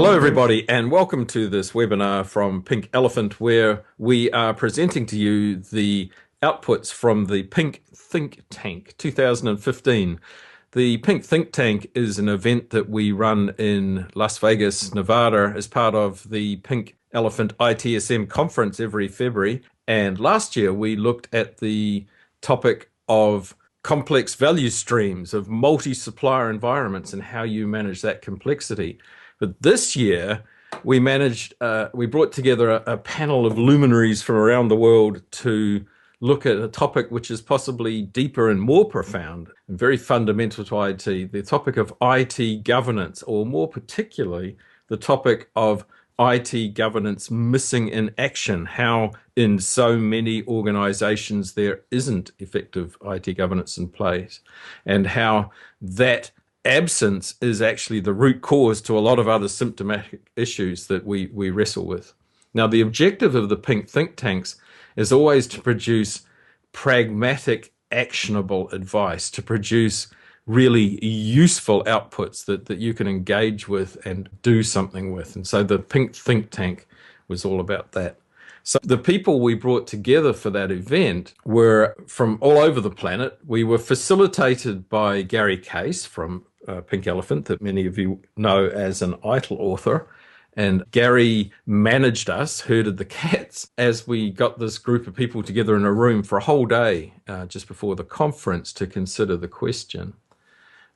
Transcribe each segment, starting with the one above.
Hello, everybody, and welcome to this webinar from Pink Elephant, where we are presenting to you the outputs from the Pink Think Tank 2015. The Pink Think Tank is an event that we run in Las Vegas, Nevada, as part of the Pink Elephant ITSM conference every February. And last year, we looked at the topic of complex value streams of multi-supplier environments and how you manage that complexity. But this year, we brought together a panel of luminaries from around the world to look at a topic which is possibly deeper and more profound and very fundamental to IT, the topic of IT governance, or more particularly, the topic of IT governance missing in action, how in so many organizations there isn't effective IT governance in place, and how that absence is actually the root cause to a lot of other symptomatic issues that we wrestle with. Now, the objective of the Pink Think Tanks is always to produce pragmatic, actionable advice, to produce really useful outputs that you can engage with and do something with. And so the Pink Think Tank was all about that. So the people we brought together for that event were from all over the planet. We were facilitated by Gary Case from Pink Elephant, that many of you know as an ITIL author. And Gary managed us, herded the cats, as we got this group of people together in a room for a whole day just before the conference to consider the question.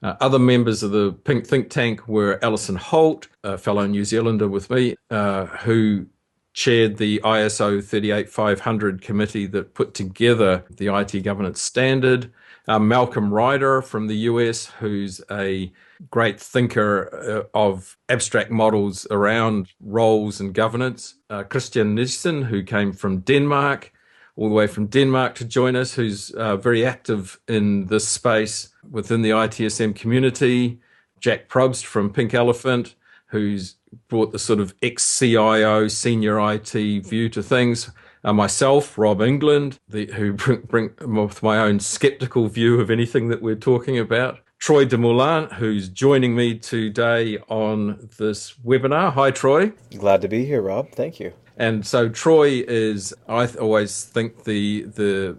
Other members of the Pink Think Tank were Alison Holt, a fellow New Zealander with me, who chaired the ISO 38500 committee that put together the IT governance standard. Malcolm Ryder from the US, who's a great thinker of abstract models around roles and governance. Christian Nielsen, who came from Denmark, all the way from Denmark to join us, who's very active in this space within the ITSM community. Jack Probst from Pink Elephant, who's brought the sort of ex-CIO, senior IT view to things. Myself, Rob England, who bring with my own skeptical view of anything that we're talking about. Troy Demoulin, who's joining me today on this webinar. Hi, Troy. Glad to be here, Rob. Thank you. And so Troy is, I always think, the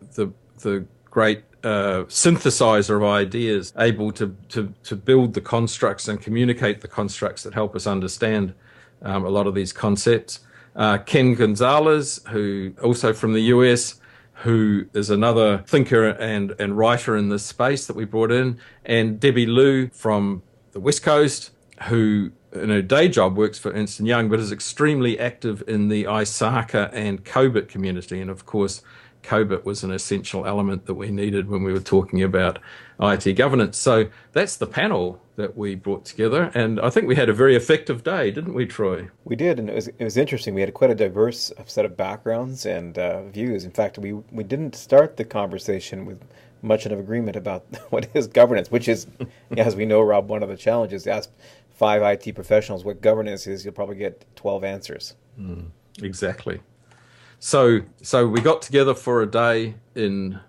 great synthesizer of ideas, able to build the constructs and communicate the constructs that help us understand a lot of these concepts. Ken Gonzalez, who also from the US, who is another thinker and writer in this space that we brought in, and Debbie Liu from the West Coast, who in her day job works for Ernst & Young, but is extremely active in the ISACA and COBIT community. And of course, COBIT was an essential element that we needed when we were talking about IT governance. So that's the panel that we brought together. And I think we had a very effective day, didn't we, Troy? We did, and it was interesting. We had quite a diverse set of backgrounds and views. In fact, we didn't start the conversation with much of an agreement about what is governance, which is, as we know, Rob, one of the challenges. Ask 5 IT professionals what governance is, you'll probably get 12 answers. Exactly. So we got together for a day in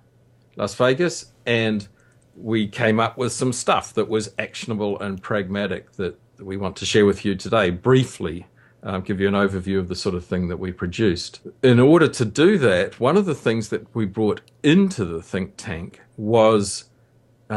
Las Vegas, and we came up with some stuff that was actionable and pragmatic that we want to share with you today. Briefly, give you an overview of the sort of thing that we produced. In order to do that, one of the things that we brought into the think tank was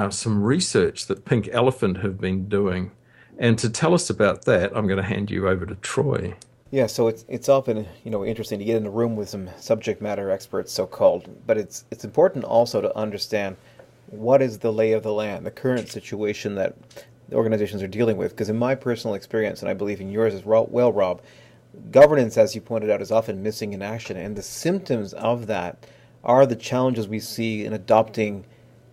some research that Pink Elephant have been doing. And to tell us about that, I'm going to hand you over to Troy. Yeah, so it's often interesting to get in a room with some subject matter experts, so-called, but it's important also to understand what is the lay of the land, the current situation that the organizations are dealing with. Because in my personal experience, and I believe in yours as well, Rob, governance, as you pointed out, is often missing in action, and the symptoms of that are the challenges we see in adopting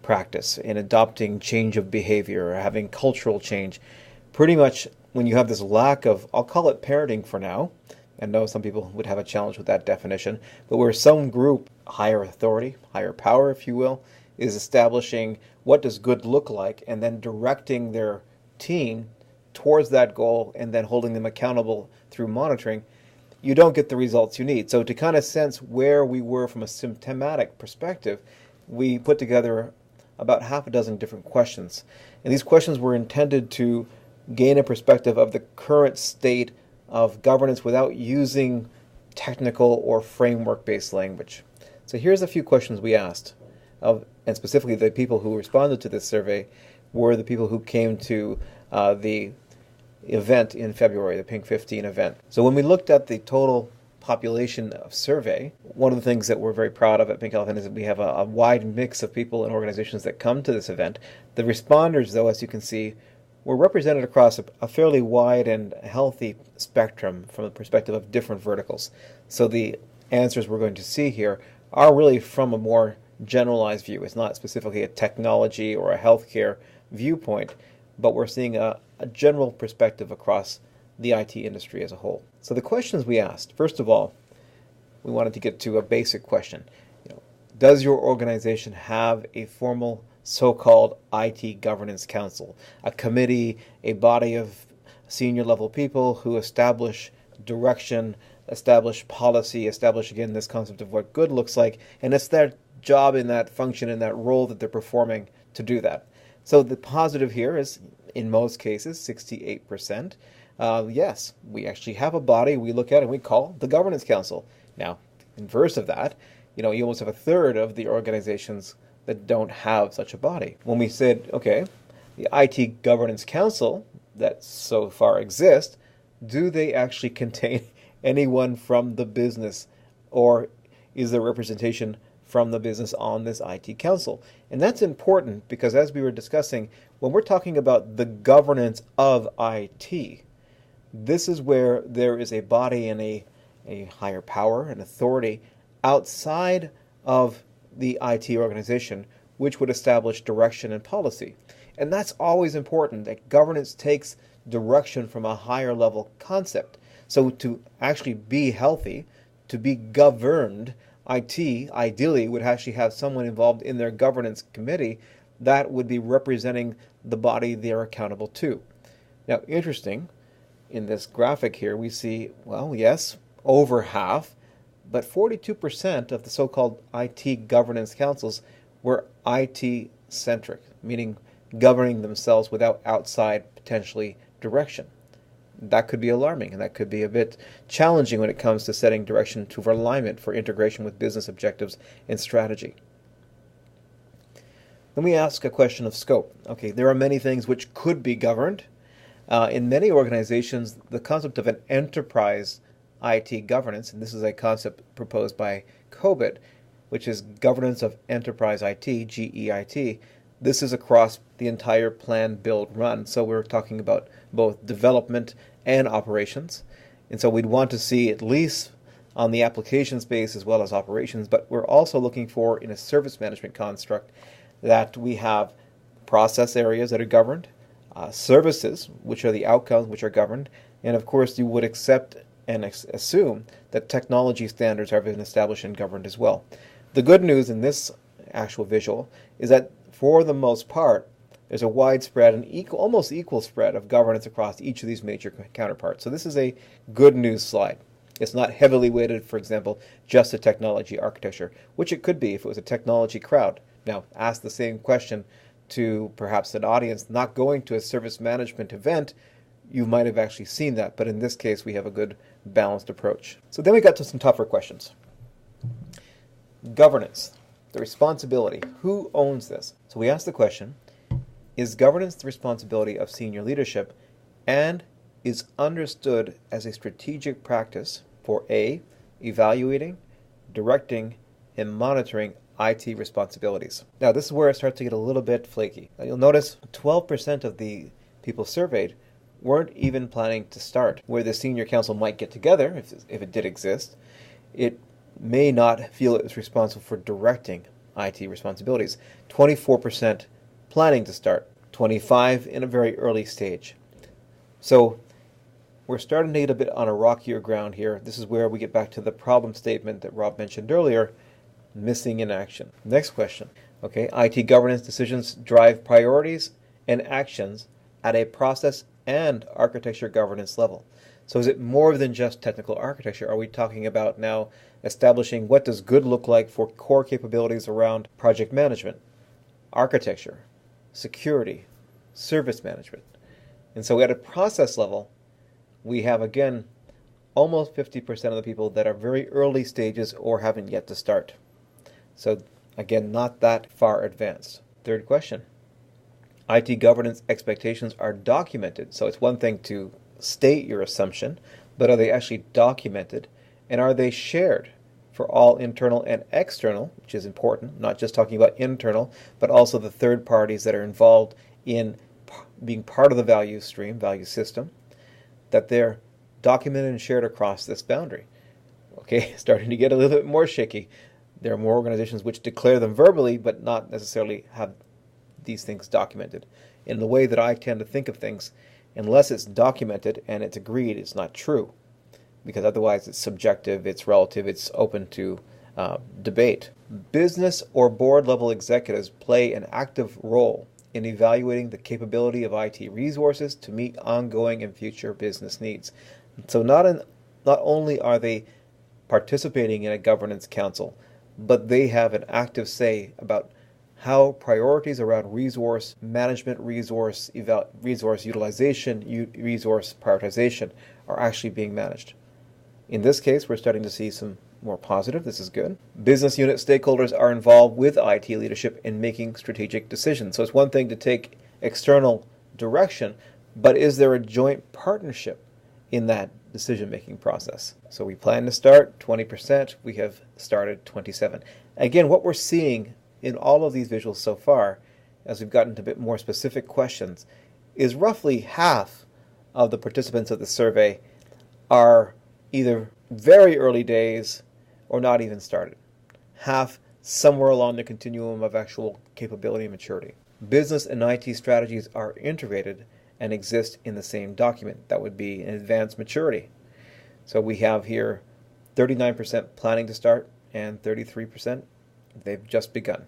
practice, in adopting change of behavior, or having cultural change. Pretty much when you have this lack of, I'll call it parenting for now, I know some people would have a challenge with that definition, but where some group, higher authority, higher power, if you will, is establishing what does good look like and then directing their team towards that goal and then holding them accountable through monitoring, you don't get the results you need. So to kind of sense where we were from a symptomatic perspective, we put together about half a dozen different questions. And these questions were intended to gain a perspective of the current state of governance without using technical or framework-based language. So here's a few questions we asked, and specifically the people who responded to this survey were the people who came to the event in February, the Pink 15 event. So when we looked at the total population of survey, one of the things that we're very proud of at Pink Elephant is that we have a wide mix of people and organizations that come to this event. The responders, though, as you can see, were represented across a fairly wide and healthy spectrum from the perspective of different verticals. So the answers we're going to see here are really from a more generalized view. It's not specifically a technology or a healthcare viewpoint, but we're seeing a general perspective across the IT industry as a whole. So the questions we asked, first of all, we wanted to get to a basic question. Does your organization have a formal so-called IT governance council, a committee, a body of senior level people who establish direction, establish policy, establish again this concept of what good looks like, and it's their job in that function, in that role that they're performing to do that. So the positive here is, in most cases, 68%. Yes, we actually have a body we look at and we call the Governance Council. Now, inverse of that, you almost have a third of the organizations that don't have such a body. When we said, okay, the IT Governance Council that so far exists, do they actually contain anyone from the business, or is there representation from the business on this IT council? And that's important because, as we were discussing, when we're talking about the governance of IT, this is where there is a body and a higher power and authority outside of the IT organization, which would establish direction and policy. And that's always important, that governance takes direction from a higher level concept. So to actually be healthy, to be governed, IT ideally would actually have someone involved in their governance committee that would be representing the body they're accountable to. Now, interesting, in this graphic here, we see, well, yes, over half, but 42% of the so-called IT governance councils were IT-centric, meaning governing themselves without outside, potentially, direction. That could be alarming, and that could be a bit challenging when it comes to setting direction to alignment for integration with business objectives and strategy. Then we ask a question of scope. Okay, there are many things which could be governed. In many organizations, the concept of an enterprise IT governance, and this is a concept proposed by COBIT, which is Governance of Enterprise IT, GEIT. This is across the entire plan, build, run. So we're talking about both development and operations. And so we'd want to see at least on the application space as well as operations, but we're also looking for, in a service management construct, that we have process areas that are governed, services, which are the outcomes which are governed, and of course you would accept and assume that technology standards have been established and governed as well. The good news in this actual visual is that for the most part, there's a widespread and almost equal spread of governance across each of these major counterparts. So this is a good news slide. It's not heavily weighted, for example, just to technology architecture, which it could be if it was a technology crowd. Now, ask the same question to perhaps an audience not going to a service management event, you might have actually seen that. But in this case, we have a good balanced approach. So then we got to some tougher questions. Governance, the responsibility. Who owns this? So we asked the question, is governance the responsibility of senior leadership and is understood as a strategic practice for A, evaluating, directing, and monitoring IT responsibilities? Now, this is where it starts to get a little bit flaky. Now, you'll notice 12% of the people surveyed weren't even planning to start. Where the senior council might get together, if it did exist, it may not feel it was responsible for directing IT responsibilities. 24% planning to start, 25% in a very early stage. So we're starting to get a bit on a rockier ground here. This is where we get back to the problem statement that Rob mentioned earlier, missing in action. Next question. Okay, IT governance decisions drive priorities and actions at a process and architecture governance level. So is it more than just technical architecture? Are we talking about now establishing what does good look like for core capabilities around project management, architecture, security, service management? And so at a process level, we have, again, almost 50% of the people that are very early stages or haven't yet to start. So again, not that far advanced. Third question. IT governance expectations are documented. So it's one thing to state your assumption, but are they actually documented? And are they shared for all internal and external, which is important, not just talking about internal, but also the third parties that are involved in being part of the value stream, value system, that they're documented and shared across this boundary. Okay, starting to get a little bit more shaky. There are more organizations which declare them verbally, but not necessarily have these things documented. In the way that I tend to think of things, unless it's documented and it's agreed, it's not true. Because otherwise it's subjective, it's relative, it's open to debate. Business or board level executives play an active role in evaluating the capability of IT resources to meet ongoing and future business needs. So not only are they participating in a governance council, but they have an active say about how priorities around resource management, resource utilization, resource prioritization are actually being managed. In this case, we're starting to see some more positive. This is good. Business unit stakeholders are involved with IT leadership in making strategic decisions. So it's one thing to take external direction, but is there a joint partnership in that decision-making process? So we plan to start 20%. We have started 27. Again, what we're seeing in all of these visuals so far, as we've gotten to a bit more specific questions, is roughly half of the participants of the survey are either very early days or not even started. Half somewhere along the continuum of actual capability and maturity. Business and IT strategies are integrated and exist in the same document. That would be an advanced maturity. So we have here 39% planning to start and 33% they've just begun.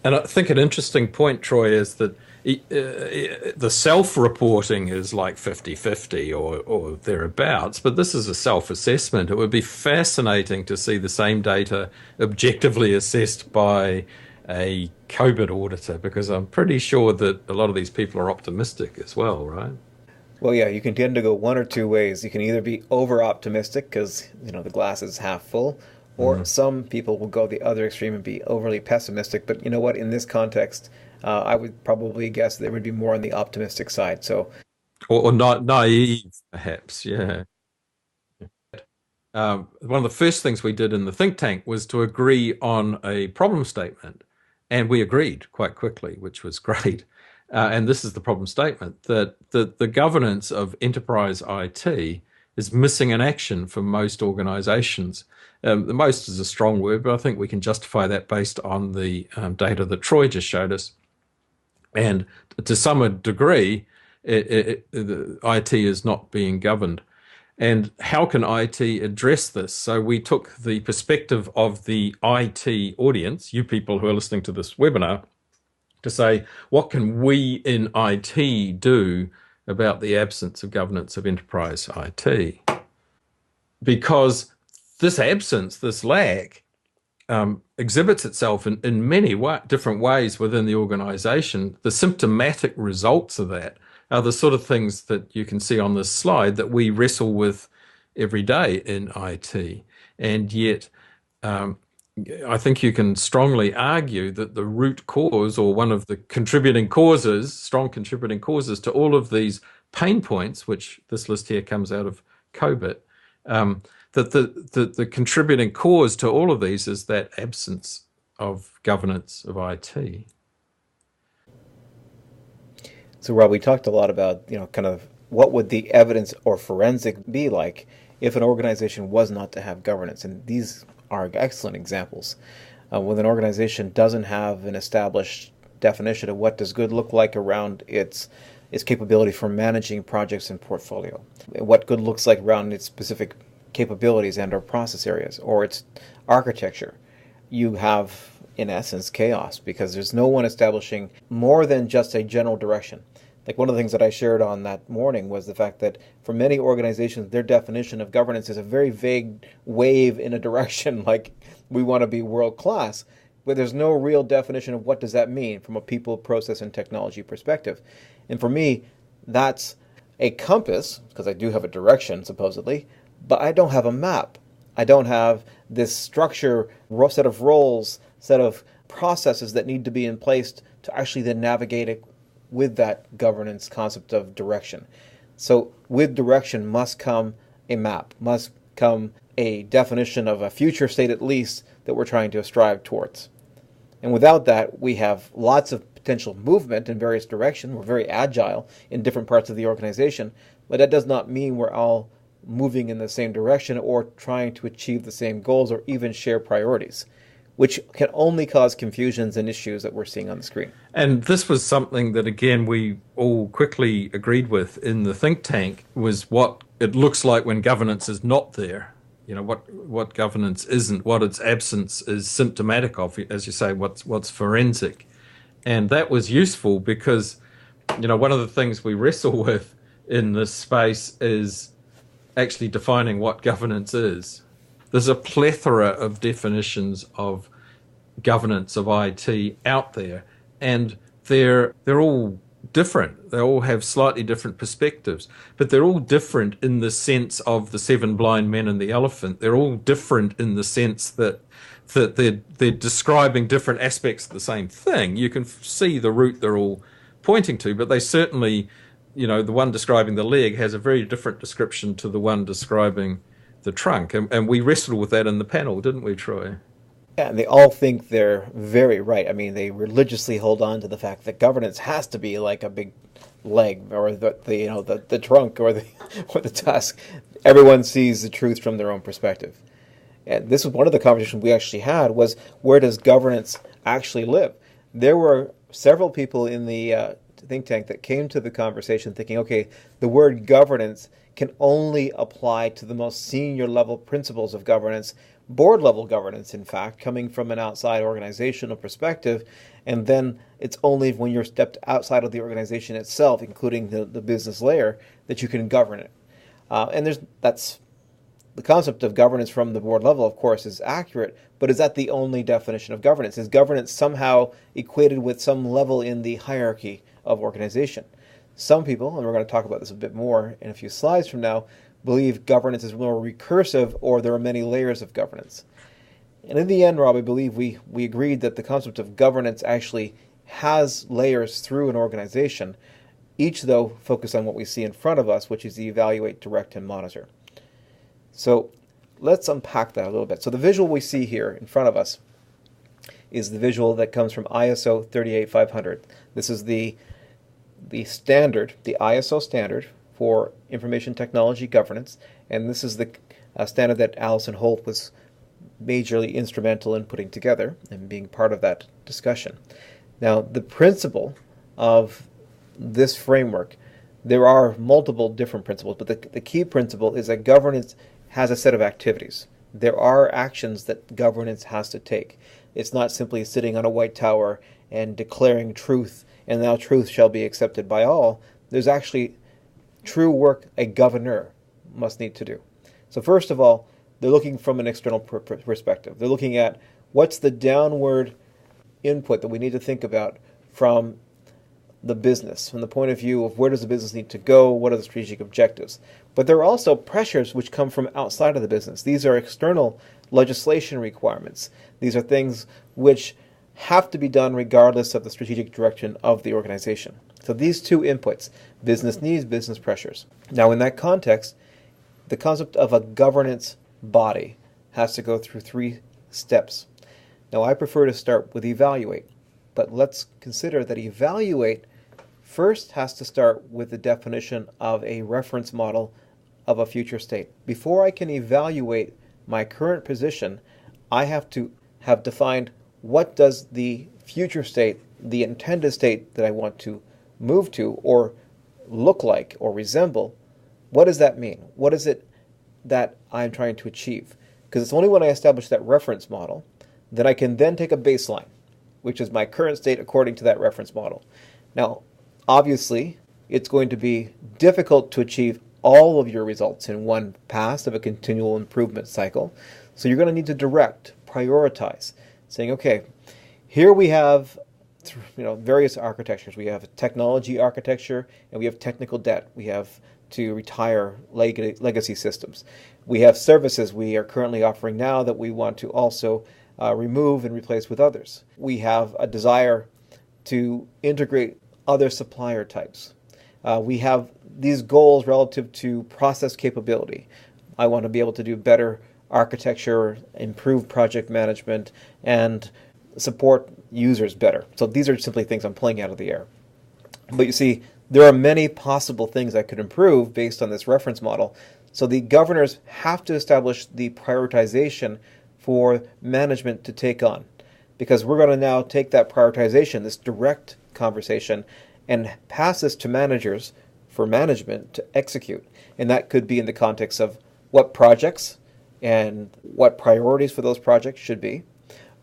And I think an interesting point, Troy, is that the self-reporting is like 50-50 or thereabouts, but this is a self-assessment. It would be fascinating to see the same data objectively assessed by a COBIT auditor, because I'm pretty sure that a lot of these people are optimistic as well, right? Well, yeah, you can tend to go one or two ways. You can either be over-optimistic because, the glass is half full, or some people will go the other extreme and be overly pessimistic. But you know what? In this context, I would probably guess there would be more on the optimistic side. So, or not naive, perhaps. Yeah. One of the first things we did in the think tank was to agree on a problem statement, and we agreed quite quickly, which was great. And this is the problem statement, that the governance of enterprise IT is missing in action for most organizations. The most is a strong word, but I think we can justify that based on the data that Troy just showed us. And to some degree, the IT is not being governed. And how can IT address this? So we took the perspective of the IT audience, you people who are listening to this webinar, to say, what can we in IT do about the absence of governance of enterprise IT? Because this absence, this lack, exhibits itself in many different ways within the organization. The symptomatic results of that are the sort of things that you can see on this slide that we wrestle with every day in IT. And yet, I think you can strongly argue that the root cause, or one of the contributing causes, strong contributing causes to all of these pain points, which this list here comes out of COBIT, that the contributing cause to all of these is that absence of governance of IT. So Rob, we talked a lot about, kind of what would the evidence or forensic be like if an organization was not to have governance. And these are excellent examples. When an organization doesn't have an established definition of what does good look like around its capability for managing projects and portfolio, what good looks like around its specific capabilities and or process areas, or its architecture, you have, in essence, chaos, because there's no one establishing more than just a general direction. Like one of the things that I shared on that morning was the fact that for many organizations, their definition of governance is a very vague wave in a direction, like we want to be world class, but there's no real definition of what does that mean from a people, process, and technology perspective. And for me, that's a compass, because I do have a direction, supposedly, but I don't have a map. I don't have this structure, set of roles, set of processes that need to be in place to actually then navigate it with that governance concept of direction. So with direction must come a map, must come a definition of a future state at least that we're trying to strive towards. And without that, we have lots of potential movement in various directions. We're very agile in different parts of the organization, but that does not mean we're all moving in the same direction or trying to achieve the same goals or even share priorities, which can only cause confusions and issues that we're seeing on the screen. And this was something that, again, we all quickly agreed with in the think tank, was what it looks like when governance is not there. You know, what governance isn't, what its absence is symptomatic of, as you say, what's forensic. And that was useful because, you know, one of the things we wrestle with in this space is actually defining what governance is. There's a plethora of definitions of governance of IT out there, and they're all different. They all have slightly different perspectives, but they're all different in the sense of the seven blind men and the elephant. They're all different in the sense that they're describing different aspects of the same thing. You can see the route they're all pointing to, but they certainly, you know, the one describing the leg has a very different description to the one describing the trunk. And we wrestled with that in the panel, didn't we, Troy? Yeah, and they all think they're very right. I mean, they religiously hold on to the fact that governance has to be like a big leg or the trunk or the tusk. Everyone sees the truth from their own perspective. And this was one of the conversations we actually had, was where does governance actually live? There were several people in the think tank that came to the conversation thinking, okay, the word governance can only apply to the most senior level principles of governance, board level governance, in fact, coming from an outside organizational perspective. And then it's only when you're stepped outside of the organization itself, including the business layer, that you can govern it. That's the concept of governance from the board level, of course, is accurate, but is that the only definition of governance? Is governance somehow equated with some level in the hierarchy of organization? Some people, and we're going to talk about this a bit more in a few slides from now, believe governance is more recursive, or there are many layers of governance. And in the end, Rob, I believe we agreed that the concept of governance actually has layers through an organization, each, though, focused on what we see in front of us, which is the evaluate, direct, and monitor. So let's unpack that a little bit. So the visual we see here in front of us is the visual that comes from ISO 38500. This is the standard, the ISO standard for information technology governance, and this is the standard that Alison Holt was majorly instrumental in putting together and being part of that discussion. Now, the principle of this framework, there are multiple different principles, but the key principle is that governance has a set of activities. There are actions that governance has to take. It's not simply sitting on a white tower and declaring truth, and now truth shall be accepted by all. There's actually true work a governor must need to do. So first of all, they're looking from an external perspective. They're looking at what's the downward input that we need to think about from the business, from the point of view of where does the business need to go, what are the strategic objectives. But there are also pressures which come from outside of the business. These are external legislation requirements. These are things which have to be done regardless of the strategic direction of the organization. So these two inputs, business needs, business pressures. Now in that context, the concept of a governance body has to go through 3 steps. Now I prefer to start with evaluate, but let's consider that evaluate first has to start with the definition of a reference model of a future state. Before I can evaluate my current position, I have to have defined what does the future state, the intended state that I want to move to or look like or resemble. What does that mean? What is it that I'm trying to achieve? Because it's only when I establish that reference model that I can then take a baseline, which is my current state according to that reference model. Now, obviously, it's going to be difficult to achieve all of your results in one pass of a continual improvement cycle. So you're going to need to direct, prioritize, saying, okay, here we have various architectures. We have technology architecture and we have technical debt. We have to retire legacy systems. We have services we are currently offering now that we want to also remove and replace with others. We have a desire to integrate other supplier types. We have these goals relative to process capability. I want to be able to do better architecture, improve project management, and support users better. So these are simply things I'm pulling out of the air. But you see, there are many possible things I could improve based on this reference model. So the governors have to establish the prioritization for management to take on. Because we're going to now take that prioritization, this direct conversation, and pass this to managers for management to execute. And that could be in the context of what projects and what priorities for those projects should be,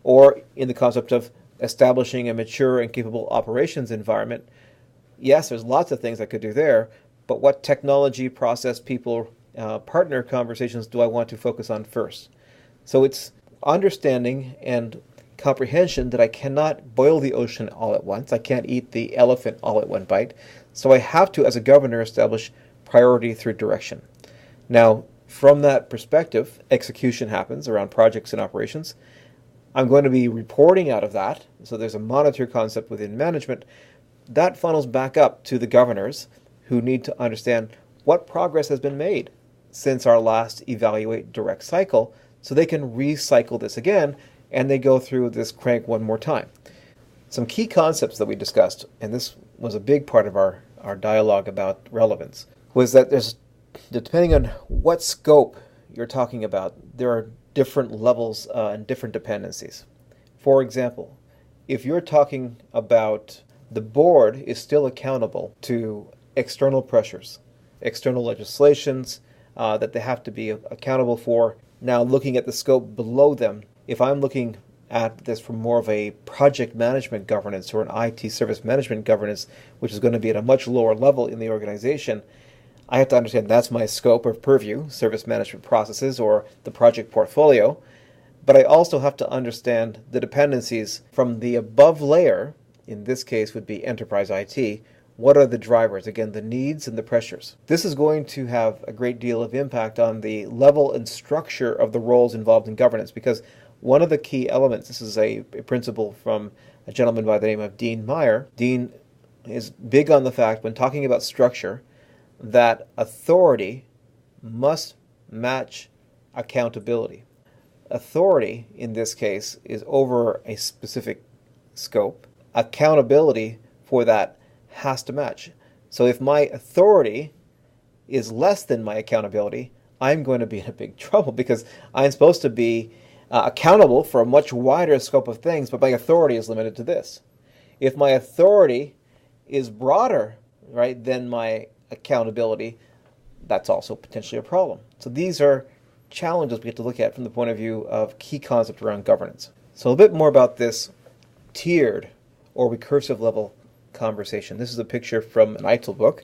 or in the concept of establishing a mature and capable operations environment. Yes, there's lots of things I could do there, but what technology, process, people, partner conversations do I want to focus on first? So it's understanding and comprehension that I cannot boil the ocean all at once. I can't eat the elephant all at one bite. So I have to, as a governor, establish priority through direction. Now, from that perspective, execution happens around projects and operations. I'm going to be reporting out of that. So there's a monitor concept within management. That funnels back up to the governors who need to understand what progress has been made since our last evaluate direct cycle so they can recycle this again and they go through this crank one more time. Some key concepts that we discussed, and this was a big part of our dialogue about relevance, was that depending on what scope you're talking about, there are different levels and different dependencies. For example, if you're talking about the board is still accountable to external pressures, external legislations that they have to be accountable for. Now looking at the scope below them, if I'm looking at this from more of a project management governance or an IT service management governance, which is going to be at a much lower level in the organization, I have to understand that's my scope of purview, service management processes or the project portfolio. But I also have to understand the dependencies from the above layer, in this case would be enterprise IT. What are the drivers? Again, the needs and the pressures. This is going to have a great deal of impact on the level and structure of the roles involved in governance, because one of the key elements, this is a principle from a gentleman by the name of Dean Meyer. Dean is big on the fact when talking about structure that authority must match accountability. Authority, in this case, is over a specific scope. Accountability for that has to match. So if my authority is less than my accountability, I'm going to be in a big trouble because I'm supposed to be accountable for a much wider scope of things, but my authority is limited to this. If my authority is broader, right, than my accountability, that's also potentially a problem. So these are challenges we have to look at from the point of view of key concept around governance. So a bit more about this tiered or recursive level conversation. This is a picture from an ITIL book,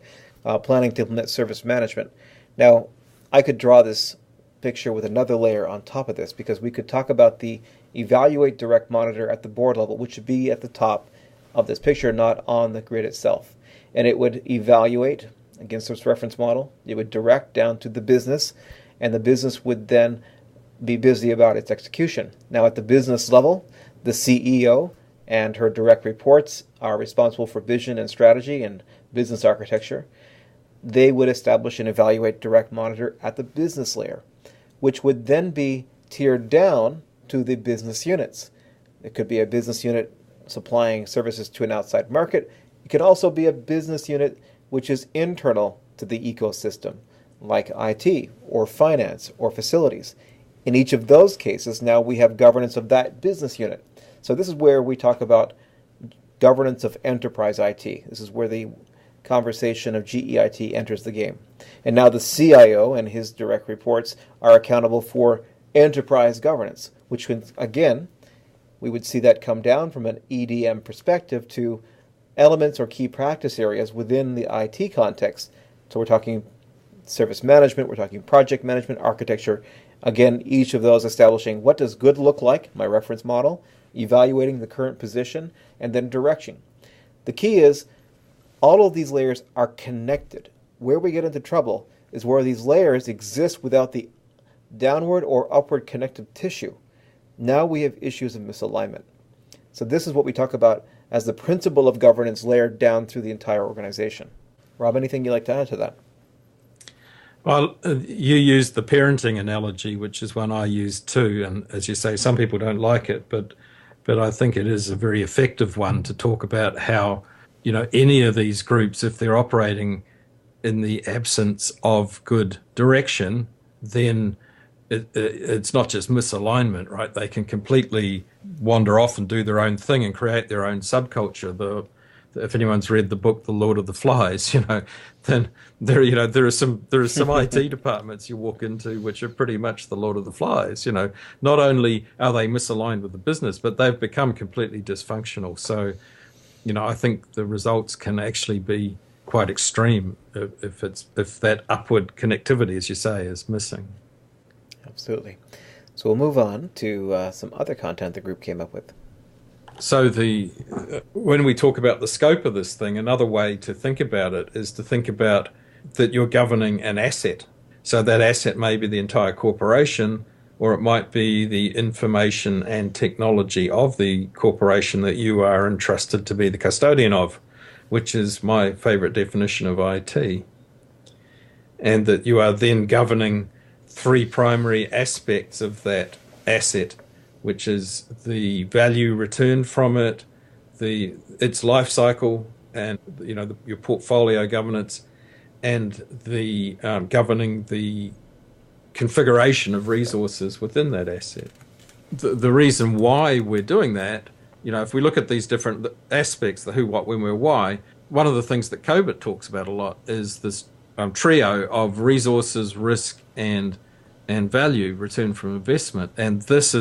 Planning to Implement Service Management. Now, I could draw this picture with another layer on top of this because we could talk about the evaluate direct monitor at the board level, which would be at the top of this picture, not on the grid itself. And it would evaluate against this reference model. It would direct down to the business, and the business would then be busy about its execution. Now at the business level, the CEO and her direct reports are responsible for vision and strategy and business architecture. They would establish and evaluate direct monitor at the business layer, which would then be tiered down to the business units. It could be a business unit supplying services to an outside market. It could also be a business unit which is internal to the ecosystem, like IT or finance or facilities. In each of those cases, now we have governance of that business unit. So this is where we talk about governance of enterprise IT. This is where the conversation of GEIT enters the game. And now the CIO and his direct reports are accountable for enterprise governance, which can, again, we would see that come down from an EDM perspective to elements or key practice areas within the IT context. So we're talking service management, we're talking project management, architecture, Again, each of those establishing what does good look like, my reference model, evaluating the current position, and then direction. The key is all of these layers are connected. Where we get into trouble is where these layers exist without the downward or upward connective tissue. Now we have issues of misalignment. So this is what we talk about as the principle of governance layered down through the entire organization. Rob, anything you'd like to add to that? Well, you used the parenting analogy, which is one I use too. And as you say, some people don't like it, but I think it is a very effective one to talk about how, any of these groups, if they're operating in the absence of good direction, then it's not just misalignment, right? They can completely wander off and do their own thing and create their own subculture. If anyone's read the book The Lord of the Flies, then there are some IT departments you walk into which are pretty much the Lord of the Flies. Not only are they misaligned with the business, but they've become completely dysfunctional. So, I think the results can actually be quite extreme if that upward connectivity, as you say, is missing. Absolutely. So we'll move on to some other content the group came up with. So when we talk about the scope of this thing, another way to think about it is to think about that you're governing an asset. So that asset may be the entire corporation, or it might be the information and technology of the corporation that you are entrusted to be the custodian of, which is my favorite definition of IT. And that you are then governing three primary aspects of that asset, which is the value returned from it, its life cycle, and your portfolio governance, and the governing the configuration of resources within that asset. The reason why we're doing that, if we look at these different aspects, the who, what, when, where, why, one of the things that COBIT talks about a lot is this trio of resources, risk, and value return from investment. And this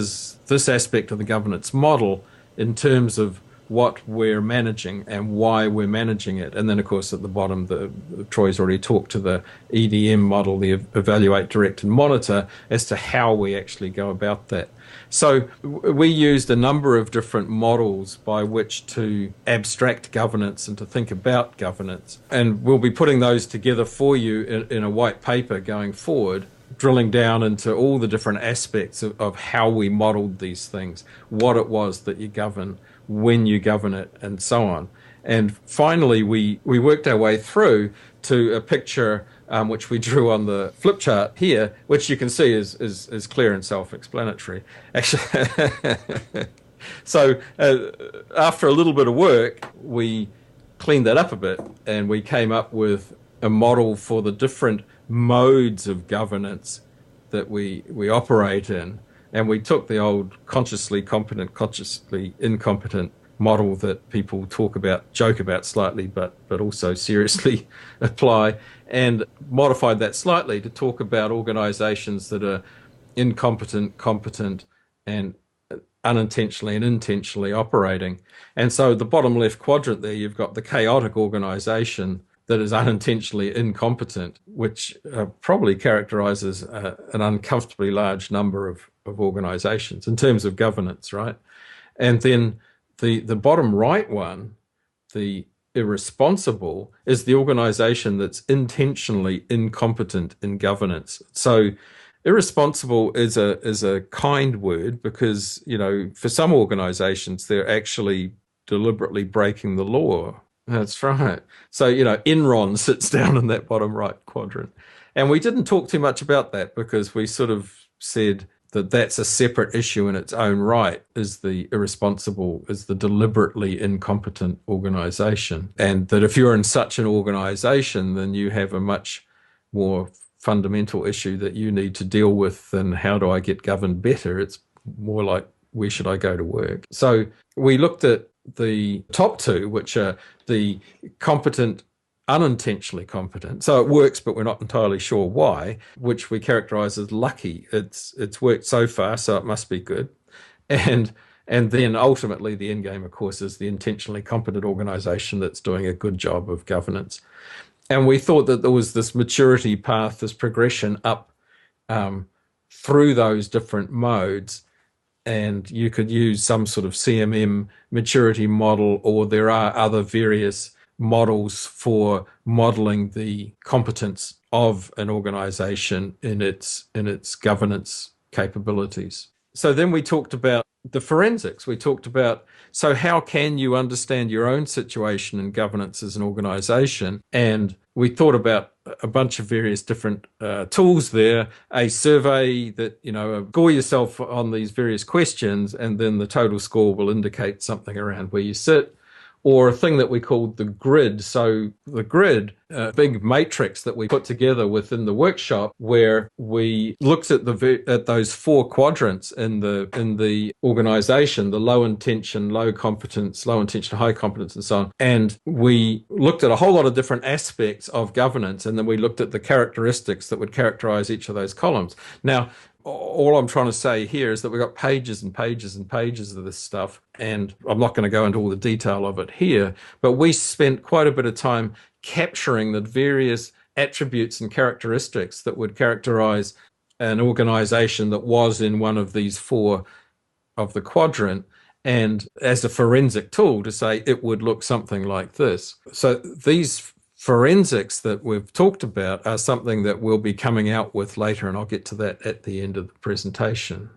aspect of the governance model in terms of what we're managing and why we're managing it. And then, of course, at the bottom, Troy's already talked to the EDM model, the evaluate, direct, and monitor, as to how we actually go about that. So we used a number of different models by which to abstract governance and to think about governance. And we'll be putting those together for you in a white paper going forward, drilling down into all the different aspects of how we modeled these things, what it was that you govern, when you govern it, and so on. And finally, we worked our way through to a picture which we drew on the flip chart here, which you can see is clear and self-explanatory. Actually, so after a little bit of work, we cleaned that up a bit, and we came up with a model for the different modes of governance that we operate in. And we took the old consciously competent, consciously incompetent model that people joke about slightly, but also seriously apply, and modified that slightly to talk about organizations that are incompetent, competent, and unintentionally and intentionally operating. And so the bottom left quadrant there, you've got the chaotic organization that is unintentionally incompetent, which probably characterizes an uncomfortably large number of organizations in terms of governance, right? And then the bottom right one, the irresponsible, is the organization that's intentionally incompetent in governance. So irresponsible is a kind word because, for some organizations, they're actually deliberately breaking the law. That's right. So, Enron sits down in that bottom right quadrant. And we didn't talk too much about that because we sort of said that that's a separate issue in its own right, is the deliberately incompetent organization. And that if you're in such an organization, then you have a much more fundamental issue that you need to deal with than how do I get governed better? It's more like, where should I go to work? So we looked at the top two, which are the competent, unintentionally competent. So it works, but we're not entirely sure why, which we characterize as lucky. It's worked so far, so it must be good. And then ultimately the end game, of course, is the intentionally competent organization that's doing a good job of governance. And we thought that there was this maturity path, this progression up through those different modes, and you could use some sort of CMM maturity model, or there are other various models for modeling the competence of an organization in its governance capabilities. So then we talked about the forensics. We talked about, so how can you understand your own situation in governance as an organization? And we thought about a bunch of various different tools there, a survey that, score yourself on these various questions, and then the total score will indicate something around where you sit, or a thing that we called the grid. So the grid, a big matrix that we put together within the workshop, where we looked at those four quadrants in the organization: the low intention, low competence, low intention, high competence, and so on. And we looked at a whole lot of different aspects of governance, and then we looked at the characteristics that would characterize each of those columns. Now, all I'm trying to say here is that we've got pages and pages and pages of this stuff, and I'm not going to go into all the detail of it here, but we spent quite a bit of time capturing the various attributes and characteristics that would characterize an organization that was in one of these four of the quadrant, and as a forensic tool to say it would look something like this. So these forensics that we've talked about are something that we'll be coming out with later, and I'll get to that at the end of the presentation.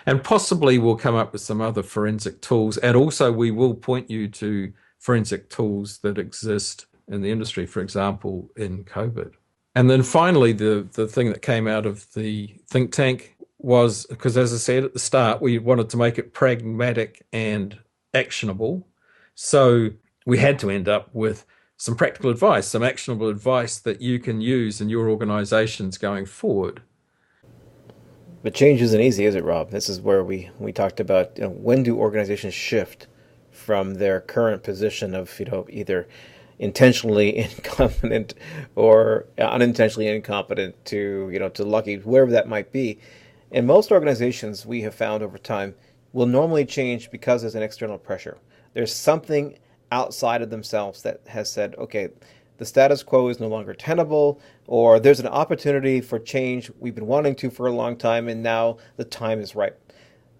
And possibly we'll come up with some other forensic tools, and also we will point you to forensic tools that exist in the industry, for example, in COBIT. And then finally, the thing that came out of the think tank was, because as I said at the start, we wanted to make it pragmatic and actionable. So we had to end up with some practical advice, some actionable advice that you can use in your organizations going forward. But change isn't easy, is it, Rob? This is where we talked about, when do organizations shift from their current position of, either intentionally incompetent or unintentionally incompetent to, to lucky, wherever that might be. And most organizations, we have found over time, will normally change because there's an external pressure. There's something outside of themselves that has said, okay, the status quo is no longer tenable, or there's an opportunity for change we've been wanting to for a long time, and now the time is right.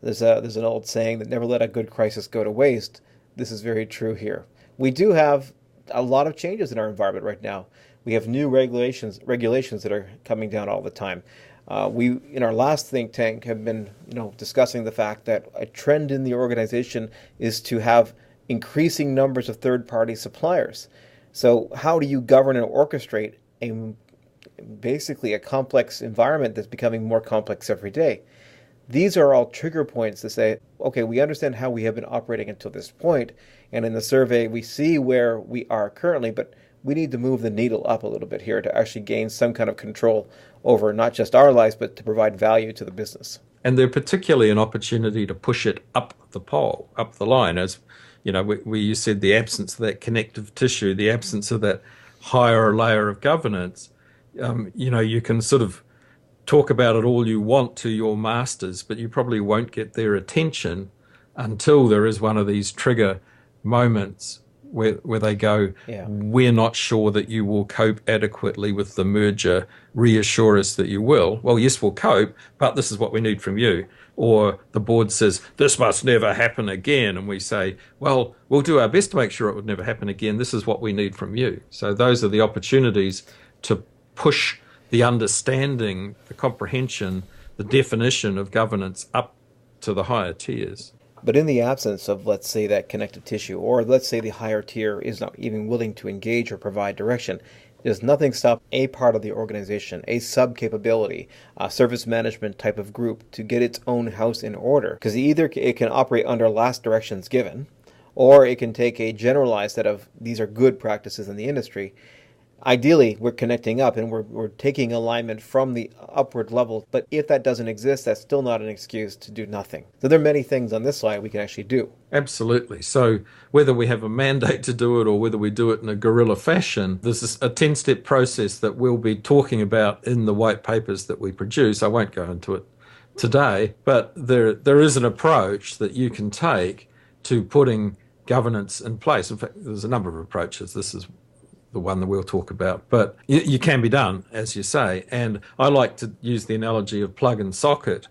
There's an old saying that never let a good crisis go to waste. This is very true here. We do have a lot of changes in our environment right now. We have new regulations that are coming down all the time. We, in our last think tank, have been discussing the fact that a trend in the organization is to have increasing numbers of third-party suppliers. So how do you govern and orchestrate basically a complex environment that's becoming more complex every day? These are all trigger points to say, okay, we understand how we have been operating until this point, and in the survey we see where we are currently, but we need to move the needle up a little bit here to actually gain some kind of control over not just our lives, but to provide value to the business. And they're particularly an opportunity to push it up the pole, up the line, as you said, the absence of that connective tissue, the absence of that higher layer of governance. You can sort of talk about it all you want to your masters, but you probably won't get their attention until there is one of these trigger moments where they go, we're not sure that you will cope adequately with the merger. Reassure us that you will. Well, yes, we'll cope, but this is what we need from you. Or the board says, this must never happen again. And we say, well, we'll do our best to make sure it would never happen again. This is what we need from you. So those are the opportunities to push the understanding, the comprehension, the definition of governance up to the higher tiers. But in the absence of, let's say, that connective tissue, or let's say the higher tier is not even willing to engage or provide direction, there's nothing stop a part of the organization, a sub-capability, a service management type of group to get its own house in order. Because either it can operate under last directions given, or it can take a generalized set of these are good practices in the industry. Ideally, we're connecting up and we're taking alignment from the upward level. But if that doesn't exist, that's still not an excuse to do nothing. So there are many things on this slide we can actually do. Absolutely. So whether we have a mandate to do it or whether we do it in a guerrilla fashion, this is a 10-step process that we'll be talking about in the white papers that we produce. I won't go into it today, but there is an approach that you can take to putting governance in place. In fact, there's a number of approaches. This is the one that we'll talk about. But you can be done, as you say. And I like to use the analogy of plug and socket,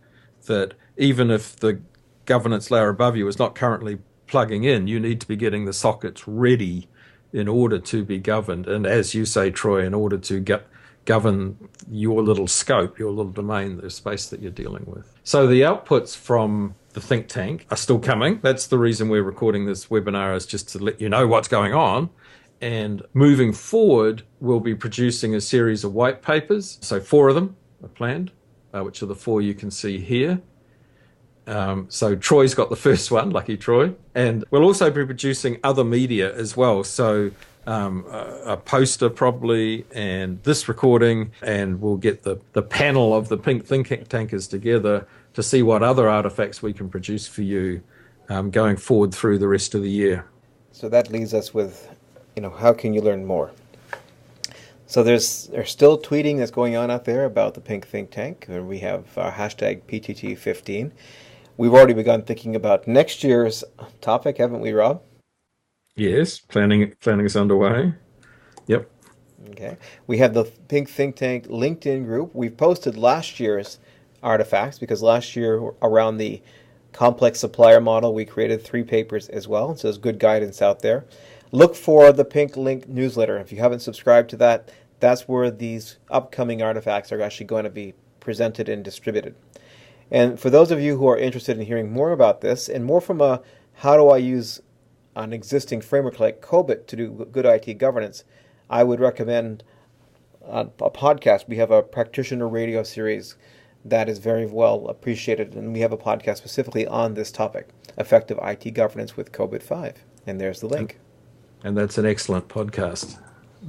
that even if the governance layer above you is not currently plugging in, you need to be getting the sockets ready in order to be governed. And as you say, Troy, in order to govern your little scope, your little domain, the space that you're dealing with. So the outputs from the think tank are still coming. That's the reason we're recording this webinar, is just to let you know what's going on. And moving forward, we'll be producing a series of white papers. So 4 of them are planned, which are the 4 you can see here. So Troy's got the first one, lucky Troy. And we'll also be producing other media as well. So a poster probably, and this recording, and we'll get the panel of the Pink Think Tankers together to see what other artifacts we can produce for you going forward through the rest of the year. So that leaves us with, how can you learn more? So there's still tweeting that's going on out there about the Pink Think Tank. We have hashtag PTT15. We've already begun thinking about next year's topic, haven't we, Rob? Yes, planning is underway. Yep. Okay. We have the Pink Think Tank LinkedIn group. We've posted last year's artifacts because last year around the complex supplier model, we created 3 papers as well. So there's good guidance out there. Look for the Pink Link newsletter. If you haven't subscribed to that, that's where these upcoming artifacts are actually going to be presented and distributed. And for those of you who are interested in hearing more about this, and more from a how do I use an existing framework like COBIT to do good IT governance, I would recommend a podcast. We have a practitioner radio series that is very well appreciated, and we have a podcast specifically on this topic, effective IT governance with COBIT 5. And there's the link. And that's an excellent podcast.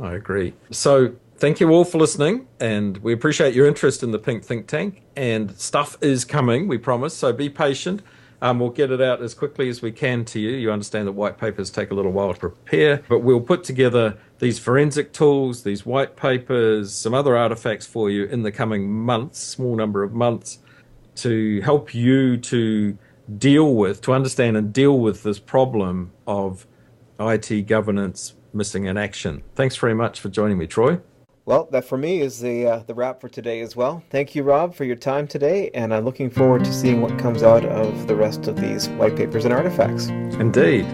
I agree. So thank you all for listening, and we appreciate your interest in the Pink Think Tank. And stuff is coming, we promise, so be patient. We'll get it out as quickly as we can to you. You understand that white papers take a little while to prepare, but we'll put together these forensic tools, these white papers, some other artifacts for you in the coming months, small number of months, to help you to understand and deal with this problem of IT governance missing in action. Thanks very much for joining me, Troy. Well, that for me is the wrap for today as well. Thank you, Rob, for your time today, and I'm looking forward to seeing what comes out of the rest of these white papers and artifacts. Indeed.